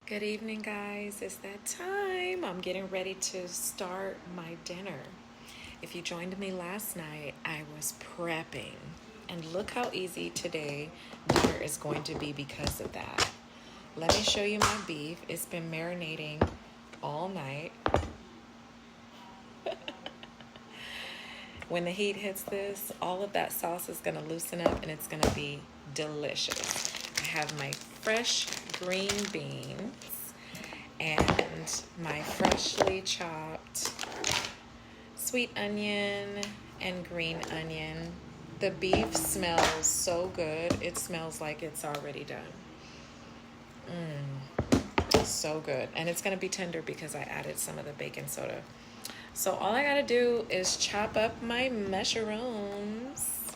Good evening, guys. It's that time. I'm getting ready to start my dinner. If you joined me last night, I was prepping. And look how easy today dinner is going to be because of that. Let me show you my beef. It's been marinating all night. When the heat hits this, all of that sauce is going to loosen up and it's going to be delicious. I have my fresh green beans and my freshly chopped sweet onion and green onion. The beef smells so good. It smells like it's already done. So good. And it's going to be tender because I added some of the baking soda. So all I gotta do is chop up my mushrooms.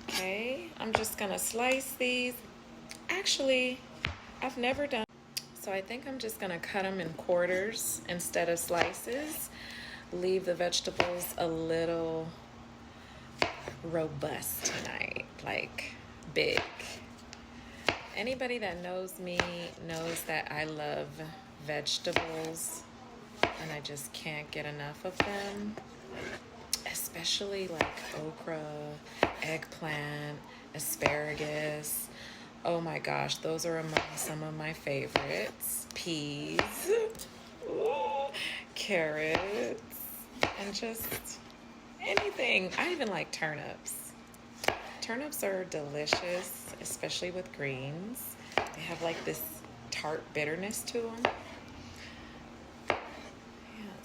Okay, I'm just gonna slice these. Actually, I've never done, so I think I'm just gonna cut them in quarters instead of slices. Leave the vegetables a little robust tonight, like big. Anybody that knows me knows that I love vegetables. And I just can't get enough of them, especially like okra, eggplant, asparagus. Oh my gosh, those are among some of my favorites. Peas, carrots, and just anything. I even like turnips. Turnips are delicious, especially with greens. They have like this tart bitterness to them.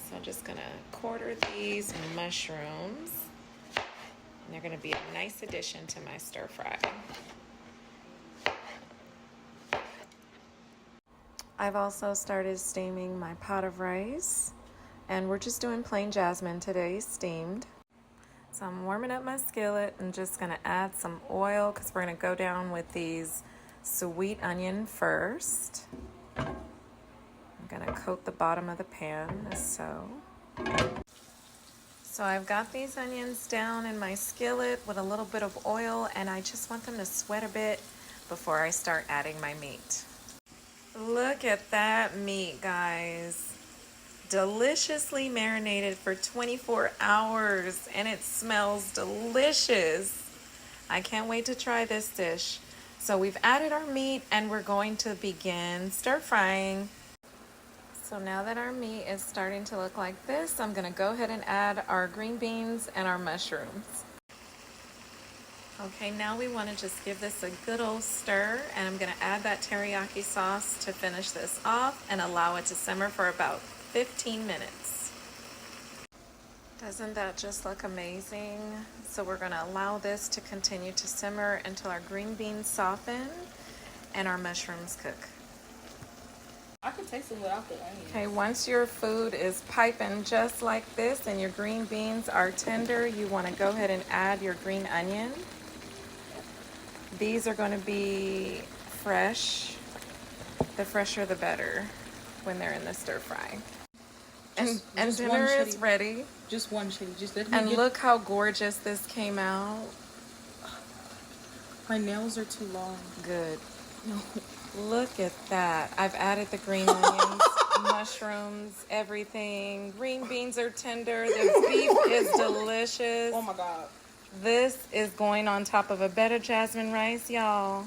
So I'm just gonna quarter these mushrooms. And they're gonna be a nice addition to my stir fry. I've also started steaming my pot of rice. And we're just doing plain jasmine today, steamed. So I'm warming up my skillet and just gonna add some oil because we're gonna go down with these sweet onion first. Gonna coat the bottom of the pan as so. So I've got these onions down in my skillet with a little bit of oil, and I just want them to sweat a bit before I start adding my meat. Look at that meat, guys. Deliciously marinated for 24 hours, and it smells delicious. I can't wait to try this dish. So we've added our meat and we're going to begin stir frying. So now that our meat is starting to look like this, I'm gonna go ahead and add our green beans and our mushrooms. Okay, now we wanna just give this a good old stir, and I'm gonna add that teriyaki sauce to finish this off and allow it to simmer for about 15 minutes. Doesn't that just look amazing? So we're gonna allow this to continue to simmer until our green beans soften and our mushrooms cook. I can taste it without the onions. Okay, once your food is piping just like this and your green beans are tender, you want to go ahead and add your green onion. These are going to be fresh. The fresher the better when they're in the stir fry. And dinner is ready. Just one chili. Just let me And look how gorgeous this came out. My nails are too long. Good. Look at that. I've added the green onions, mushrooms, everything. Green beans are tender. The beef is delicious. Oh my God. This is going on top of a bed of jasmine rice, y'all.